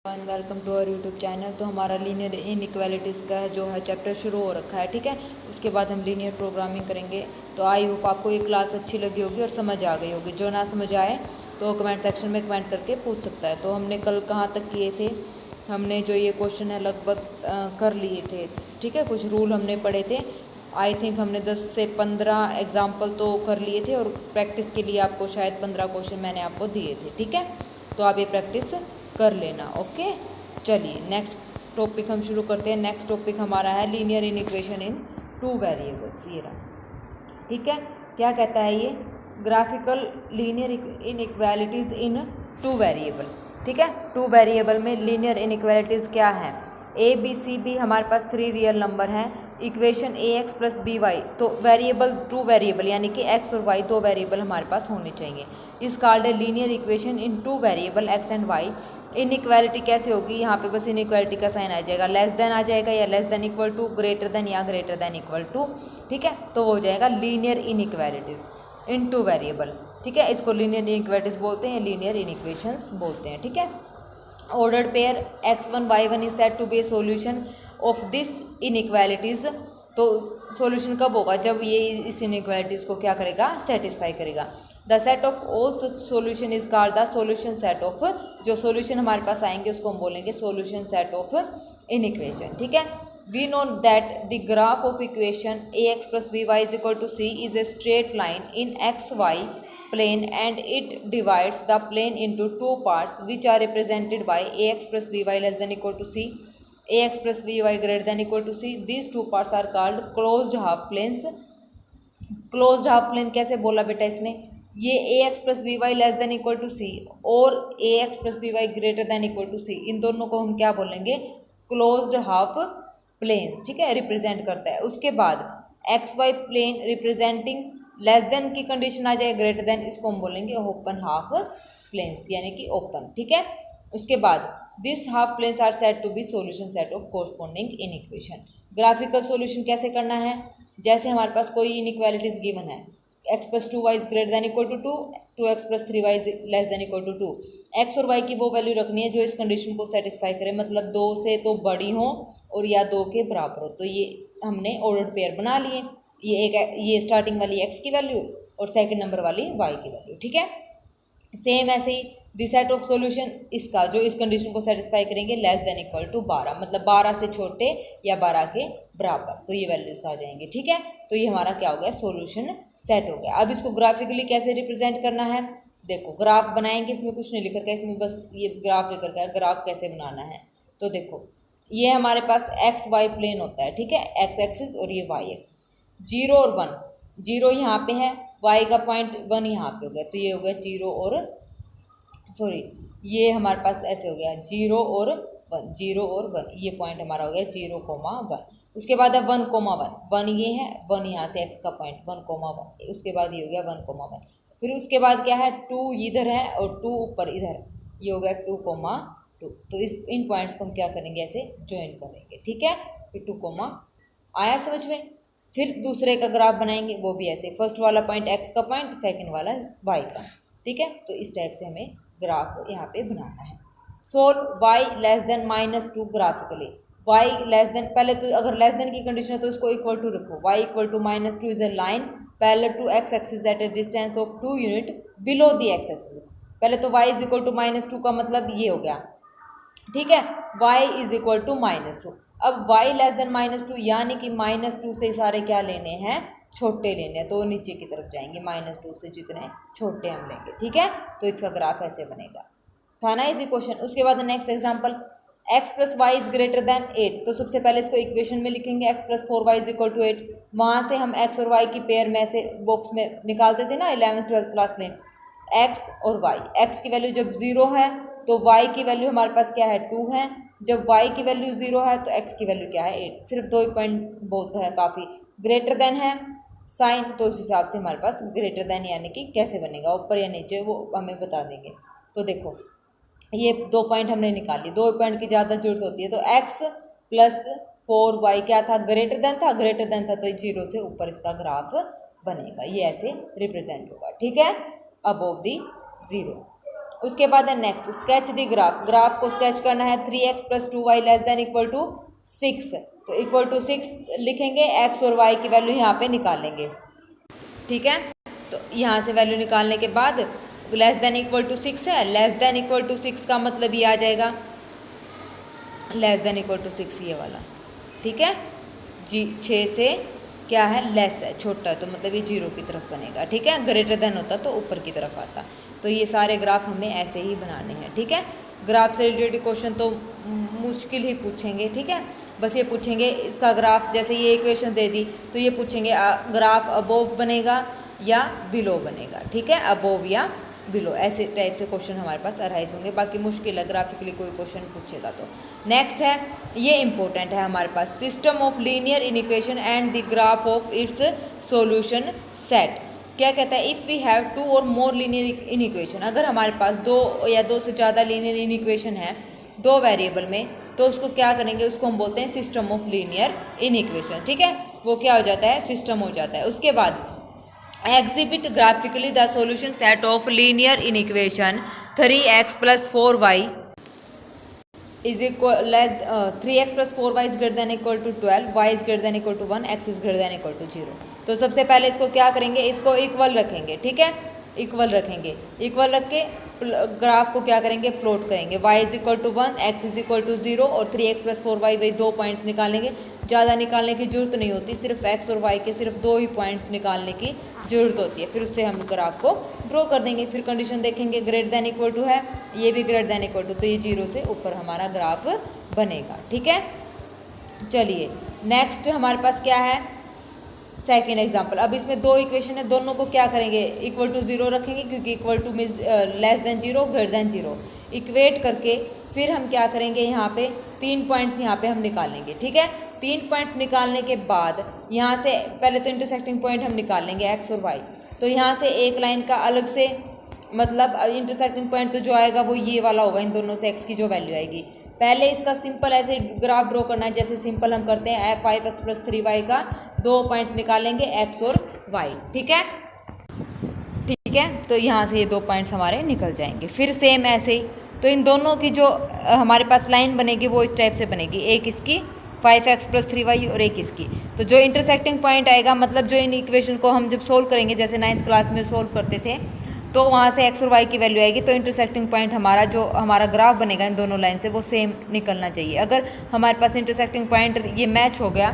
Welcome to our YouTube channel. तो हमारा linear inequalities का जो है चैप्टर शुरू हो रखा है, ठीक है। उसके बाद हम लीनियर प्रोग्रामिंग करेंगे। तो आई होप आपको ये क्लास अच्छी लगी होगी और समझ आ गई होगी। जो ना समझ आए तो कमेंट सेक्शन में कमेंट करके पूछ सकता है। तो हमने कल कहाँ तक किए थे, हमने जो ये क्वेश्चन है लगभग कर लिए थे, ठीक है। कुछ रूल हमने पढ़े थे। आई थिंक हमने 10 से 15 एग्जाम्पल तो कर लिए थे और प्रैक्टिस के लिए आपको शायद 15 क्वेश्चन मैंने आपको दिए थे, ठीक है। तो आप ये प्रैक्टिस कर लेना, ओके। चलिए नेक्स्ट टॉपिक हम शुरू करते हैं। नेक्स्ट टॉपिक हमारा है लीनियर इनइक्वेशन इन 2 वेरिएबल्स। ये रहा, ठीक है। क्या कहता है ये, ग्राफिकल लीनियर इनइक्वालिटीज़ इन 2 वेरिएबल, ठीक है। 2 वेरिएबल में लीनियर इनइक्वालिटीज़ क्या है, ए बी सी बी हमारे पास 3 रियल नंबर हैं। Equation a x plus b Y, तो वेरिएबल 2 वेरिएबल यानी कि एक्स और वाई 2 वेरिएबल हमारे पास होने चाहिए। Is called a linear equation in 2 variable x and y. Inequality कैसे होगी, यहाँ पे बस इनइक्वालिटी का साइन आ जाएगा, लेस देन आ जाएगा या less than equal to, greater than या ग्रेटर देन इक्वल टू, ठीक है। तो वो हो जाएगा लीनियर इनइक्वालिटीज़ इन 2 वेरिएबल, ठीक है। इसको लीनियर इनइक्वालिटीज़ बोलते हैं, लीनियर इनइक्वेशंस बोलते हैं, ठीक है। ordered pair x1 y1 is said to be a solution of this inequalities। तो सॉल्यूशन कब होगा, जब ये इस इनइक्वालिटीज़ को क्या करेगा, सेटिस्फाई करेगा। The set of all such solution is called the solution set of, जो सॉल्यूशन हमारे पास आएंगे उसको हम बोलेंगे सॉल्यूशन सेट ऑफ इनइक्वेशन, ठीक है। We know that the graph of equation a x plus b y is equal to c is a straight line in x y plane and it divides the plane into 2 parts which are represented by ax plus by less than equal to c, ax plus by greater than equal to c. These 2 parts are called closed half planes। closed half plane कैसे बोला बेटा इसने, ये ax plus by less than equal to c और ax plus by greater than equal to c, इन दोनों को हम क्या बोलेंगे, closed half planes, ठीक है, रिप्रेजेंट करता है। उसके बाद x y plane representing less than की कंडीशन आ जाए, ग्रेटर देन, इसको हम बोलेंगे ओपन हाफ प्लेन्स यानी कि ओपन, ठीक है। उसके बाद this half planes are said to be solution set of corresponding inequation. Graphical solution कैसे करना है, जैसे हमारे पास कोई इनइक्वालिटीज गिवन है, x plus 2 y is greater than equal to 2, 2x plus 3 y is less than equal to 2। X और y की वो वैल्यू रखनी है जो इस कंडीशन को सेटिस्फाई करे, मतलब 2 से तो बड़ी हो और या 2 के बराबर हो। तो ये हमने ऑर्डर्ड पेयर बना लिए, ये स्टार्टिंग वाली x की वैल्यू और सेकंड नंबर वाली y की वैल्यू, ठीक है। सेम ऐसे ही द सेट ऑफ सॉल्यूशन इसका जो इस कंडीशन को सेटिस्फाई करेंगे लेस देन इक्वल टू 12, मतलब 12 से छोटे या 12 के बराबर, तो ये वैल्यूज आ जाएंगे, ठीक है। तो ये हमारा क्या हो गया, सॉल्यूशन सेट हो गया। अब इसको ग्राफिकली कैसे रिप्रेजेंट करना है, देखो ग्राफ बनाएंगे, इसमें कुछ नहीं लिख रखा है, इसमें बस ये ग्राफ लिख रखा है। ग्राफ कैसे बनाना है, तो देखो ये हमारे पास एक्स वाई प्लेन होता है, ठीक है, एक्स एक्सिस और ये वाई एक्सिस, 0 और 1, 0 यहाँ पे है, y का पॉइंट 1 यहाँ पे हो गया, तो ये हो गया 0 और सॉरी ये हमारे पास ऐसे हो गया 0 और 1, 0 और 1, ये पॉइंट हमारा हो गया 0,1। उसके बाद है 1,1, 1 ये है, 1 यहाँ से x का पॉइंट 1,1, उसके बाद ये हो गया 1,1। फिर उसके बाद क्या है, 2 इधर है और 2 ऊपर इधर, ये हो गया 2,2। तो इस इन पॉइंट्स को हम क्या करेंगे, ऐसे ज्वाइन करेंगे, ठीक है। फिर 2, आया समझ में। फिर दूसरे का ग्राफ बनाएंगे, वो भी ऐसे, फर्स्ट वाला पॉइंट x का पॉइंट, सेकंड वाला y का, ठीक है। तो इस टाइप से हमें ग्राफ यहाँ पे बनाना है। Solve y less than -2 graphically, y less than, पहले तो अगर लेस देन की कंडीशन है तो इसको इक्वल टू रखो, y equal to -2 is a line parallel to x axis at a distance of 2 unit below the x axis. पहले तो y इज इक्वल टू -2 का मतलब ये हो गया, ठीक है, y इज इक्वल टू -2। अब y लेस देन -2 यानी कि -2 से सारे क्या लेने हैं, छोटे लेने हैं, तो नीचे की तरफ जाएंगे, -2 से जितने छोटे हम लेंगे, ठीक है। तो इसका ग्राफ ऐसे बनेगा, था ना इजी क्वेश्चन। उसके बाद next example, x plus y is greater than 8। तो सबसे पहले इसको इक्वेशन में लिखेंगे, x plus 4 y is equal to 8। वहाँ से हम x और y की पेयर में से बॉक्स में निकालते थे ना 11th-12th क्लास में, x और y, x की वैल्यू जब 0 है तो y की वैल्यू हमारे पास क्या है, 2 है। जब y की वैल्यू 0 है तो x की वैल्यू क्या है, 8। सिर्फ 2 ही पॉइंट बहुत है, काफ़ी। ग्रेटर देन है साइन, तो उस हिसाब से हमारे पास ग्रेटर देन यानी कि कैसे बनेगा, ऊपर या नीचे, वो हमें बता देंगे। तो देखो ये 2 पॉइंट हमने निकाल लिए, 2 पॉइंट की ज़्यादा जरूरत होती है। तो x प्लस 4y क्या था, ग्रेटर देन था, ग्रेटर देन था, तो 0 से ऊपर इसका ग्राफ बनेगा, ये ऐसे रिप्रेजेंट होगा, ठीक है, अबोव दी 0। उसके बाद है next sketch the graph, graph को स्केच करना है 3x + 2y ≤ 6, तो इक्वल टू 6 लिखेंगे, x और y की वैल्यू यहाँ पे निकालेंगे, ठीक है। तो यहाँ से वैल्यू निकालने के बाद < है, < का मतलब ये आ जाएगा < ये वाला, ठीक है जी। 6 से क्या है लेस है, छोटा है, तो मतलब ये 0 की तरफ बनेगा, ठीक है। ग्रेटर देन होता तो ऊपर की तरफ आता। तो ये सारे ग्राफ हमें ऐसे ही बनाने हैं, ठीक है। ग्राफ से रिलेटेड क्वेश्चन तो मुश्किल ही पूछेंगे, ठीक है। बस ये पूछेंगे इसका ग्राफ, जैसे ये इक्वेशन दे दी तो ये पूछेंगे ग्राफ अबोव बनेगा या बिलो बनेगा, ठीक है, अबोव या बिलो, ऐसे टाइप से क्वेश्चन हमारे पास अराइज होंगे। बाकी मुश्किल है ग्राफिकली कोई क्वेश्चन पूछेगा तो। नेक्स्ट है, ये इंपॉर्टेंट है हमारे पास, system of linear inequation and the graph of its solution set. क्या कहता है, इफ़ वी हैव 2 और मोर लीनियर इनिक्वेशन, अगर हमारे पास 2 या 2 से ज़्यादा लीनियर इनिक्वेशन है 2 वेरिएबल में, तो उसको क्या करेंगे, उसको हम बोलते हैं सिस्टम ऑफ लीनियर इनिक्वेशन, ठीक है। वो क्या हो जाता है, सिस्टम हो जाता है। उसके बाद exhibit graphically the solution set of linear inequation 3x + 4y is equal less 3x + 4y is greater than equal to 12, y is greater than equal to 1, x is greater than equal to 0। तो सबसे पहले इसको क्या करेंगे, इसको equal रखेंगे, ठीक है, इक्वल रखेंगे। इक्वल रख के ग्राफ को क्या करेंगे, प्लॉट करेंगे। y = 1, x = 0 और 3x + 4y, वही 2 पॉइंट्स निकालेंगे। ज़्यादा निकालने की जरूरत नहीं होती, सिर्फ x और y के सिर्फ 2 ही पॉइंट्स निकालने की ज़रूरत होती है। फिर उससे हम ग्राफ को ड्रॉ कर देंगे। फिर कंडीशन देखेंगे, ग्रेटर देन इक्वल टू है, ये भी ग्रेटर देन इक्वल टू, तो ये 0 से ऊपर हमारा ग्राफ बनेगा, ठीक है। चलिए नेक्स्ट हमारे पास क्या है, सेकेंड एग्जाम्पल। अब इसमें 2 इक्वेशन है, दोनों को क्या करेंगे, इक्वल टू 0 रखेंगे, क्योंकि equal two means less than 0, greater than 0। Equate करके फिर हम क्या करेंगे, यहाँ पे 3 पॉइंट्स यहाँ पे हम निकालेंगे, ठीक है। 3 पॉइंट्स निकालने के बाद यहाँ से पहले तो इंटरसेक्टिंग पॉइंट हम निकालेंगे x और y। तो यहाँ से एक लाइन का अलग से, मतलब इंटरसेक्टिंग पॉइंट तो जो आएगा वो ये वाला होगा, इन दोनों से x की जो वैल्यू आएगी। पहले इसका सिंपल ऐसे ग्राफ ड्रॉ करना है, जैसे सिंपल हम करते हैं 5x + 3y का 2 पॉइंट्स निकालेंगे x और y, ठीक है, ठीक है। तो यहाँ से ये 2 पॉइंट्स हमारे निकल जाएंगे। फिर सेम ऐसे ही, तो इन दोनों की जो हमारे पास लाइन बनेगी वो इस टाइप से बनेगी, एक इसकी 5x + 3y और एक इसकी। तो जो इंटरसेक्टिंग पॉइंट आएगा, मतलब जो इन इक्वेशन को हम जब सोल्व करेंगे, जैसे 9th क्लास में सोल्व करते थे, तो वहाँ से x और y की वैल्यू आएगी। तो इंटरसेक्टिंग पॉइंट हमारा जो हमारा ग्राफ बनेगा इन दोनों लाइन से, वो सेम निकलना चाहिए। अगर हमारे पास इंटरसेक्टिंग पॉइंट ये मैच हो गया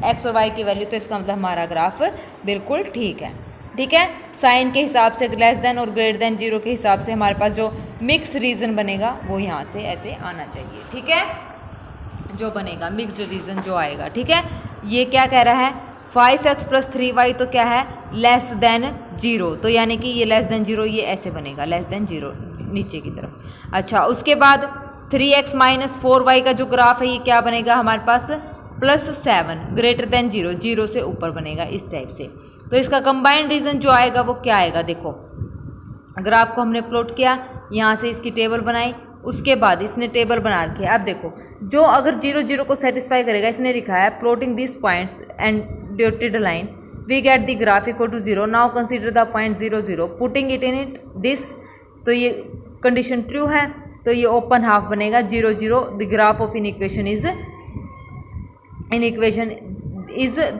x और y की वैल्यू, तो इसका मतलब हमारा ग्राफ बिल्कुल ठीक है, ठीक है। साइन के हिसाब से लेस देन और ग्रेटर देन 0 के हिसाब से हमारे पास जो मिक्स रीजन बनेगा वो यहाँ से ऐसे आना चाहिए, ठीक है, जो बनेगा मिक्स्ड रीजन जो आएगा, ठीक है। ये क्या कह रहा है, 5x + 3y तो क्या है, लेस देन 0, तो यानी कि ये लेस देन 0 ये ऐसे बनेगा, लेस देन 0 नीचे की तरफ। अच्छा, उसके बाद 3x - 4y का जो ग्राफ है ये क्या बनेगा हमारे पास, +7 ग्रेटर देन 0, 0 से ऊपर बनेगा इस टाइप से। तो इसका कंबाइंड रीजन जो आएगा वो क्या आएगा, देखो ग्राफ को हमने प्लॉट किया, यहाँ से इसकी टेबल बनाई, उसके बाद इसने टेबल बना रखी है। अब देखो, जो अगर 0, 0 को सेटिस्फाई करेगा, इसने लिखा है plotting this points and dotted line we get the graph equal to 0, now consider the point 0, 0 putting it in it this. तो ये कंडीशन ट्रू है, तो ये ओपन हाफ बनेगा 0, 0, the graph of inequation is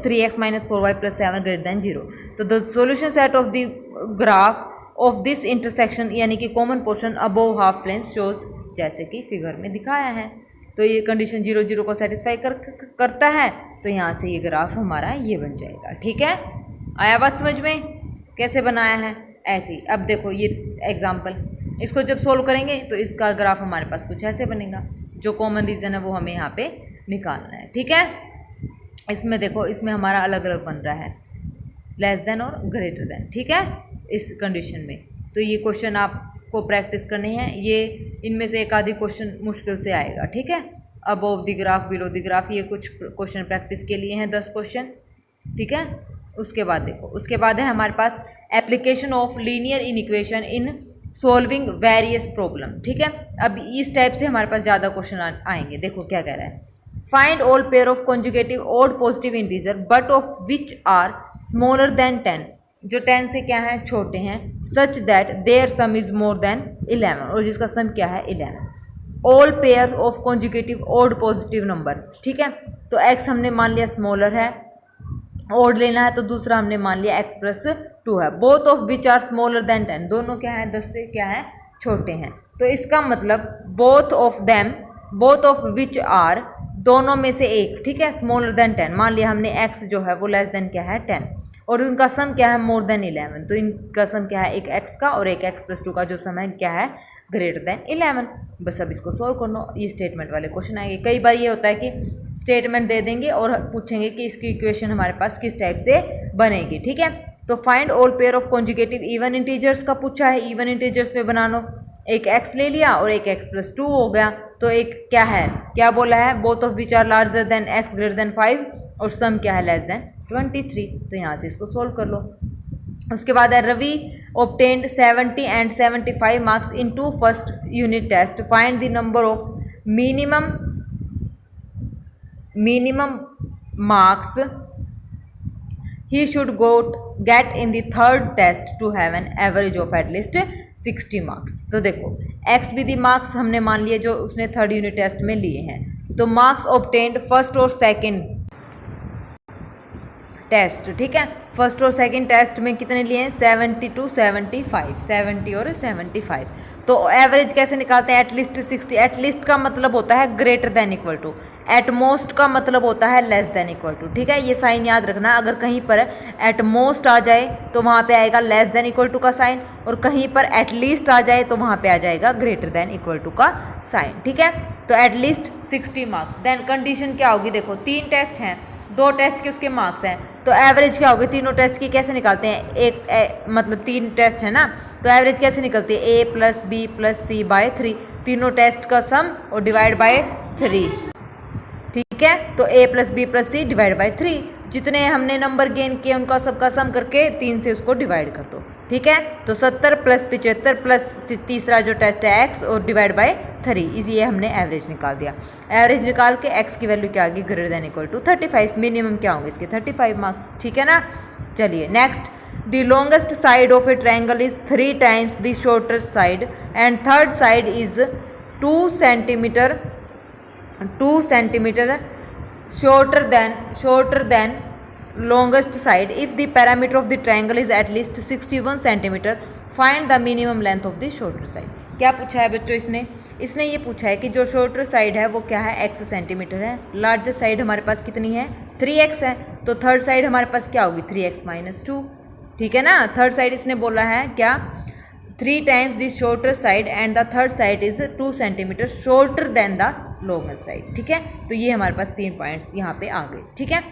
3x - 4y + 7 greater than 0। तो the solution set of the graph of this intersection, यानी कि common portion above half plane shows, जैसे कि फिगर में दिखाया है। तो ये कंडीशन 0, 0 को सेटिस्फाई करता है, तो यहाँ से ये ग्राफ हमारा ये बन जाएगा, ठीक है। आया बात समझ में, कैसे बनाया है, ऐसे ही। अब देखो ये एग्जाम्पल, इसको जब सोल्व करेंगे तो इसका ग्राफ हमारे पास कुछ ऐसे बनेगा। जो कॉमन रीजन है वो हमें यहाँ पे निकालना है, ठीक है। इसमें देखो, इसमें हमारा अलग अलग बन रहा है, लेस देन और ग्रेटर देन, ठीक है, इस कंडीशन में। तो ये क्वेश्चन आपको प्रैक्टिस करने हैं, ये इनमें से एक आधी क्वेश्चन मुश्किल से आएगा, ठीक है। Above the graph, below the graph, ये कुछ क्वेश्चन प्रैक्टिस के लिए हैं, 10 क्वेश्चन, ठीक है। उसके बाद देखो, उसके बाद है हमारे पास application of linear inequation in solving various problem, ठीक है। अब इस टाइप से हमारे पास ज़्यादा क्वेश्चन आएंगे। देखो क्या कह रहा है, find all pair of consecutive odd positive integer but of which are smaller than 10 जो 10 से क्या है छोटे हैं, such that their sum is more than 11, और जिसका सम क्या है 11। All pair of consecutive odd positive number, ठीक है। तो x हमने मान लिया स्मॉलर है, ओड लेना है तो दूसरा हमने मान लिया x+2 है। Both of which are smaller than 10, दोनों क्या है 10 से क्या है छोटे हैं। तो इसका मतलब both of them, both of which are, दोनों में से एक, ठीक है, स्मॉलर देन 10, मान लिया हमने x जो है वो लेस देन क्या है 10, और उनका सम क्या है मोर देन 11, तो इनका सम क्या है, एक x का और एक x+2 का जो सम है क्या है ग्रेटर देन 11। बस अब इसको सोल्व कर लो, ये स्टेटमेंट वाले क्वेश्चन आएंगे। कई बार ये होता है कि स्टेटमेंट दे देंगे और पूछेंगे कि इसकी इक्वेशन हमारे पास किस टाइप से बनेगी, ठीक है। तो find all pair of conjugative even integers का पूछा है, इवन इंटीजर्स में बना लो, एक x ले लिया और एक x+2 हो गया, तो एक क्या है, क्या बोला है, both of which are larger than x greater than 5, और सम क्या है लेस देन 23। तो यहाँ से इसको सोल्व कर लो। उसके बाद है Ravi obtained 70 and 75 marks in 2 first unit test, find the number of minimum marks he should get in the third test to have an average of at least 60 marks। तो देखो x भी दी मार्क्स हमने मान लिए जो उसने थर्ड यूनिट टेस्ट में लिए हैं, तो मार्क्स ऑब्टेन्ड फर्स्ट और सेकंड टेस्ट, ठीक है, फर्स्ट और सेकंड टेस्ट में कितने लिए हैं 70 to 75, 70 और 75। तो एवरेज कैसे निकालते हैं, एटलीस्ट 60, एटलीस्ट का मतलब होता है greater than equal to, at most का मतलब होता है लेस देन इक्वल टू, ठीक है, ये साइन याद रखना। अगर कहीं पर एटमोस्ट आ जाए तो वहाँ पे आएगा लेस देन इक्वल टू का साइन, और कहीं पर एटलीस्ट आ जाए तो वहाँ पे आ जाएगा ग्रेटर देन इक्वल टू का साइन, ठीक है। तो एटलीस्ट 60 मार्क्स, देन कंडीशन क्या होगी, देखो 3 टेस्ट हैं, 2 टेस्ट के उसके मार्क्स हैं, तो एवरेज क्या होगी, तीनों टेस्ट की कैसे निकालते हैं, मतलब 3 टेस्ट है ना, तो एवरेज कैसे निकलती है, a + b + c / 3, तीनों टेस्ट का सम और डिवाइड बाय 3, ठीक है। तो a + b + c divide by 3, जितने हमने नंबर गेन किए उनका सबका सम करके 3 से उसको डिवाइड कर दो, ठीक है। तो 70 + 75 प्लस तीसरा जो टेस्ट है x और डिवाइड बाय 3, इसलिए हमने एवरेज निकाल दिया। एवरेज निकाल के x की वैल्यू क्या आ गई, greater than equal to 35, minimum क्या होंगे इसके 35 मार्क्स, ठीक है ना। चलिए next, the longest side of a triangle is 3 times the shortest side and third side is 2 centimeter shorter than longest side. If the parameter of the triangle is at least 61 centimeter, find the minimum length of the shorter side। क्या पूछा है बच्चों इसने ये पूछा है कि जो शॉर्टर साइड है वो क्या है x सेंटीमीटर है, लार्जेस्ट साइड हमारे पास कितनी है 3x है, तो थर्ड साइड हमारे पास क्या होगी 3x - 2, ठीक है ना। थर्ड साइड इसने बोला है क्या 3 times the shorter side and the third side is 2 centimeter shorter than the longest side, ठीक है। तो ये हमारे पास 3 पॉइंट्स यहाँ पे आ गए, ठीक है,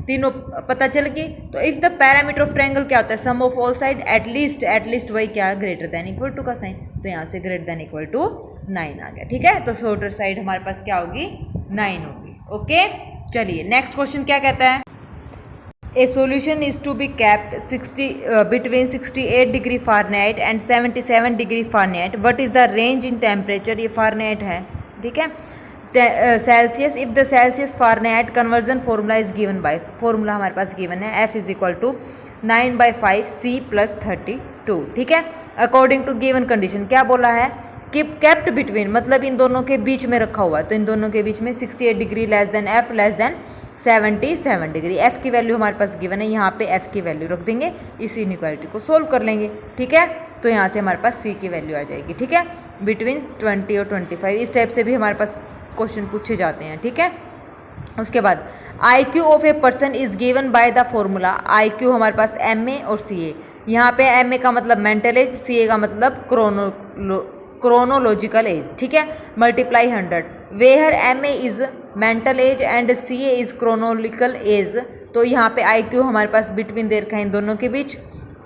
तीनों पता चल गई। तो if the parameter of triangle क्या होता है, सम ऑफ ऑल साइड एटलीस्ट वही क्या है ग्रेटर देन इक्वल टू का साइन, तो यहाँ से ग्रेटर देन इक्वल टू 9 आ गया, ठीक है। तो शॉर्टर साइड हमारे पास क्या होगी 9 होगी, ओके। चलिए नेक्स्ट क्वेश्चन क्या कहता है, A solution is to be kept between 68 degree Fahrenheit and 77 degree Fahrenheit. What is the range in temperature? ये Fahrenheit है, ठीक है। Celsius, if the Celsius Fahrenheit conversion formula is given by, formula हमारे पास given है, F = 9/5 C + 32, ठीक है। According to given condition क्या बोला है, kept between मतलब इन दोनों के बीच में रखा हुआ है, तो इन दोनों के बीच में 68 degree less than F less than 77 degree. F की वैल्यू हमारे पास गिवन है, यहाँ पे F की वैल्यू रख देंगे, इस इनइक्वालिटी को सोल्व कर लेंगे, ठीक है। तो यहाँ से हमारे पास C की वैल्यू आ जाएगी, ठीक है, बिटवीन 20 और 25। इस टाइप से भी हमारे पास क्वेश्चन पूछे जाते हैं, ठीक है। उसके बाद IQ of a person is given by the formula, IQ हमारे पास MA और CA, यहाँ पे MA का मतलब मेंटल एज, CA का मतलब क्रोनोलॉजिकल एज, ठीक है, multiply 100, where MA is mental age and CA is chronological age. तो यहाँ पे IQ हमारे पास बिटवीन दे रखा है इन दोनों के बीच,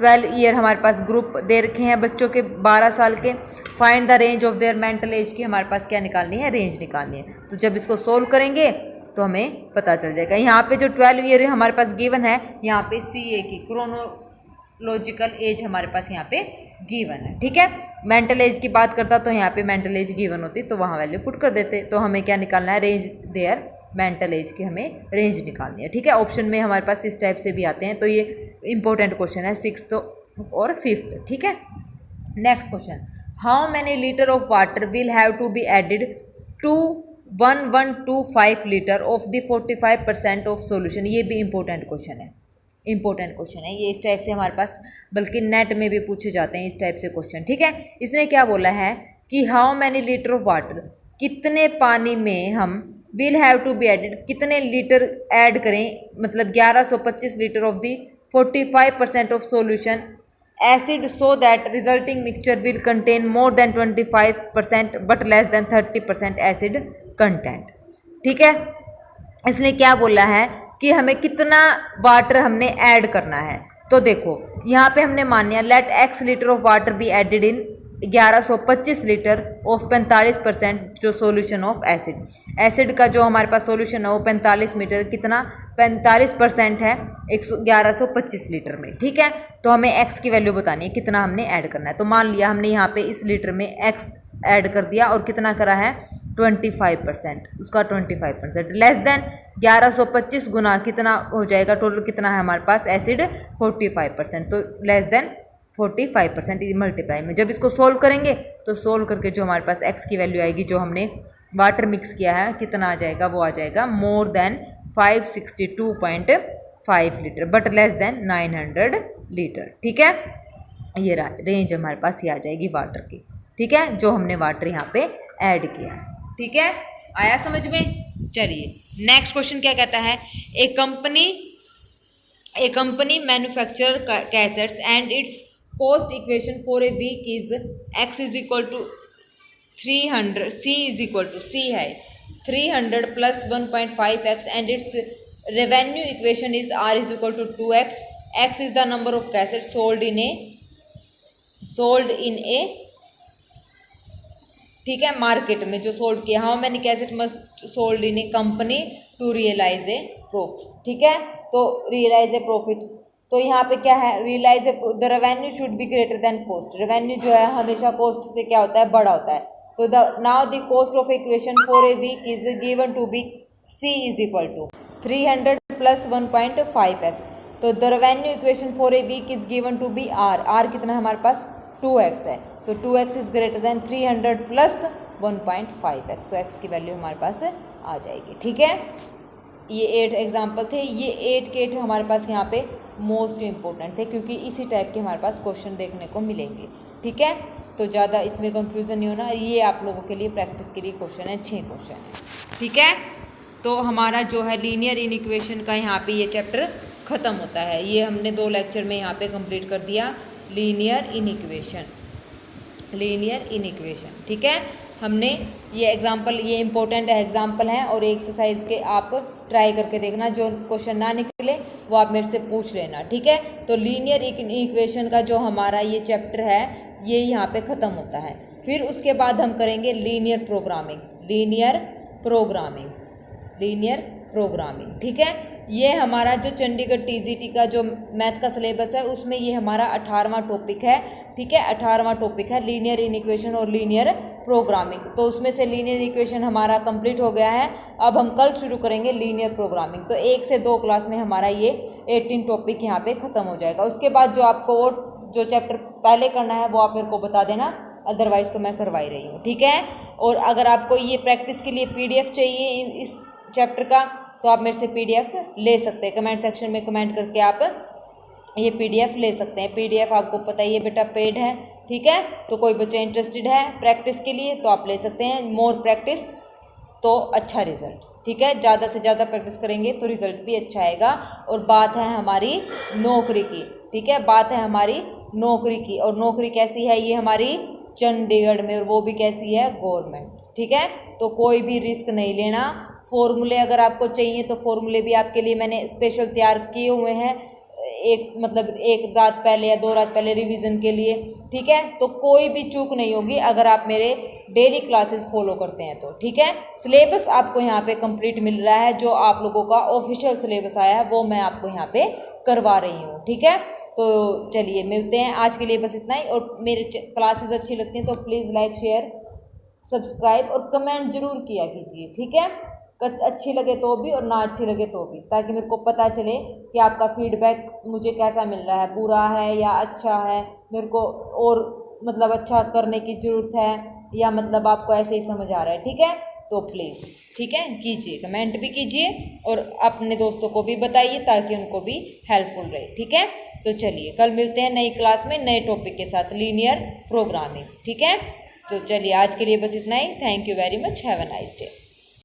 12 ईयर हमारे पास ग्रुप दे रखे हैं बच्चों के 12 साल के। Find the range of their mental as की हमारे पास क्या निकालनी है, रेंज निकालनी है। तो जब इसको सोल्व करेंगे तो हमें पता चल जाएगा। यहाँ पे जो 12 ईयर हमारे पास गिवन है, यहाँ पे CA की क्रोनोलॉजिकल एज हमारे पास यहाँ पे गिवन है, ठीक है। मेंटल एज की बात करता तो यहाँ पे मेंटल एज गिवन होती तो वहाँ वैल्यू पुट कर देते, तो हमें क्या निकालना है, रेंज देयर मेंटल एज की हमें रेंज निकालनी है, ठीक है। ऑप्शन में हमारे पास इस टाइप से भी आते हैं, तो ये इंपॉर्टेंट क्वेश्चन है 6th और 5th, ठीक है। Next question, how many litre of water will have to be added to 1125 litre of the 45% of solution. ये भी इंपॉर्टेंट क्वेश्चन है, इंपॉर्टेंट क्वेश्चन है ये। इस टाइप से हमारे पास बल्कि नेट में भी पूछे जाते हैं इस टाइप से क्वेश्चन, ठीक है। इसने क्या बोला है कि how many litre of water, कितने पानी में हम will have to be added, कितने लीटर ऐड करें, मतलब 1125 litre of the 45% of solution acid so that resulting mixture will contain more than 25% but less than 30% acid content, ठीक है। इसने क्या बोला है कि हमें कितना वाटर हमने ऐड करना है। तो देखो यहाँ पे हमने मान लिया let x litre of water be added in 1125 litre of 45% जो सॉल्यूशन ऑफ एसिड। एसिड का जो हमारे पास सॉल्यूशन है वो 45 मीटर कितना 45% है 1125 लीटर में, ठीक है। तो हमें x की वैल्यू बतानी है कितना हमने ऐड करना है। तो मान लिया हमने यहाँ पे इस लीटर में x ऐड कर दिया और कितना करा है 25%, उसका 25% लेस देन 1125 गुना कितना हो जाएगा, टोटल कितना है हमारे पास एसिड 45%, तो लेस देन 45% मल्टीप्लाई में जब इसको सोल्व करेंगे तो सोल्व करके जो हमारे पास x की वैल्यू आएगी, जो हमने वाटर मिक्स किया है कितना आ जाएगा, वो आ जाएगा more than 562.5 litre but less then 900 litre, ठीक है। ये रेंज हमारे पास ये आ जाएगी वाटर की, ठीक है, जो हमने वाटर यहाँ पे ऐड किया है, ठीक है। आया समझ में। चलिए नेक्स्ट क्वेश्चन क्या कहता है, a company manufacture cassettes and its cost equation for a week is x is equal to 300, c है 300 plus 1.5x and its revenue equation is r is equal to 2x, x is the number of cassette sold in a, ठीक है, market में जो sold किया। How many cassette must sold in a company to realize a profit, ठीक है। तो realise a profit, तो यहाँ पे क्या है, realize a the revenue should be greater than cost. Revenue जो है हमेशा कॉस्ट से क्या होता है, बड़ा होता है। तो the now the cost of equation for a week is given to be c is equal to 300 plus 1.5x। तो the revenue equation for a week is given to be r कितना है हमारे पास 2x है, तो 2x is greater then 300 plus 1.5x, तो x की value हमारे पास आ जाएगी, ठीक है। ये 8 एग्जाम्पल थे, ये 8 के 8 हमारे पास यहाँ पे मोस्ट इम्पोर्टेंट थे क्योंकि इसी टाइप के हमारे पास क्वेश्चन देखने को मिलेंगे, ठीक है। तो ज़्यादा इसमें कंफ्यूजन नहीं होना, ये आप लोगों के लिए प्रैक्टिस के लिए क्वेश्चन है, 6 क्वेश्चन है, ठीक है। तो हमारा जो है लीनियर इनइक्वेशन का यहाँ पे ये चैप्टर ख़त्म होता है। ये हमने 2 लेक्चर में यहाँ पे कंप्लीट कर दिया लीनियर इनइक्वेशन, ठीक है। हमने ये एग्जाम्पल, ये इंपॉर्टेंट एग्जाम्पल हैं और एक्सरसाइज के आप ट्राई करके देखना, जो क्वेश्चन ना निकले वो आप मेरे से पूछ लेना, ठीक है। तो लीनियर इक्वेशन का जो हमारा ये चैप्टर है ये यहाँ पे ख़त्म होता है। फिर उसके बाद हम करेंगे लीनियर प्रोग्रामिंग, ठीक है। ये हमारा जो चंडीगढ़ टीजीटी का जो मैथ का सिलेबस है उसमें ये हमारा 18वां टॉपिक है, ठीक है। 18वां टॉपिक है लीनियर इनइक्वेशन और लीनियर प्रोग्रामिंग। तो उसमें से लीनियर इक्वेशन हमारा कंप्लीट हो गया है। अब हम कल शुरू करेंगे लीनियर प्रोग्रामिंग। तो 1 से 2 क्लास में हमारा ये 18 टॉपिक यहाँ पे ख़त्म हो जाएगा। उसके बाद जो आपको वो जो चैप्टर पहले करना है वो आप मेरे को बता देना, अदरवाइज़ तो मैं करवा ही रही हूँ, ठीक है। और अगर आपको ये प्रैक्टिस के लिए PDF चाहिए इस चैप्टर का तो आप मेरे से PDF ले सकते हैं। कमेंट सेक्शन में कमेंट करके आप ये PDF ले सकते हैं। PDF आपको पता ही है बेटा पेड है, ठीक है। तो कोई बच्चा इंटरेस्टेड है प्रैक्टिस के लिए तो आप ले सकते हैं। मोर प्रैक्टिस तो अच्छा रिजल्ट, ठीक है। ज़्यादा से ज़्यादा प्रैक्टिस करेंगे तो रिजल्ट भी अच्छा आएगा। और बात है हमारी नौकरी की, ठीक है, बात है हमारी नौकरी की। और नौकरी कैसी है, ये हमारी चंडीगढ़ में, और वो भी कैसी है, गवर्नमेंट, ठीक है। तो कोई भी रिस्क नहीं लेना। फॉर्मूले अगर आपको चाहिए तो फॉर्मूले भी आपके लिए मैंने स्पेशल तैयार किए हुए हैं, एक रात पहले या 2 रात पहले रिवीजन के लिए, ठीक है। तो कोई भी चूक नहीं होगी अगर आप मेरे डेली क्लासेस फॉलो करते हैं तो, ठीक है। सिलेबस आपको यहाँ पे कंप्लीट मिल रहा है, जो आप लोगों का ऑफिशियल सिलेबस आया है वो मैं आपको यहाँ पे करवा रही हूँ, ठीक है। तो चलिए मिलते हैं, आज के लिए बस इतना ही। और मेरे क्लासेस अच्छी लगती हैं तो प्लीज़ लाइक शेयर सब्सक्राइब और कमेंट ज़रूर किया कीजिए, ठीक है। अच्छी लगे तो भी और ना अच्छी लगे तो भी, ताकि मेरे को पता चले कि आपका फीडबैक मुझे कैसा मिल रहा है, बुरा है या अच्छा है, मेरे को और मतलब अच्छा करने की ज़रूरत है या मतलब आपको ऐसे ही समझ आ रहा है, ठीक है। तो प्लीज़ ठीक है कीजिए, कमेंट भी कीजिए और अपने दोस्तों को भी बताइए ताकि उनको भी हेल्पफुल रहे, ठीक है। तो चलिए कल मिलते हैं नई क्लास में नए टॉपिक के साथ, लीनियर प्रोग्रामिंग, ठीक है। तो चलिए आज के लिए बस इतना ही। Thank you very much, have a nice day.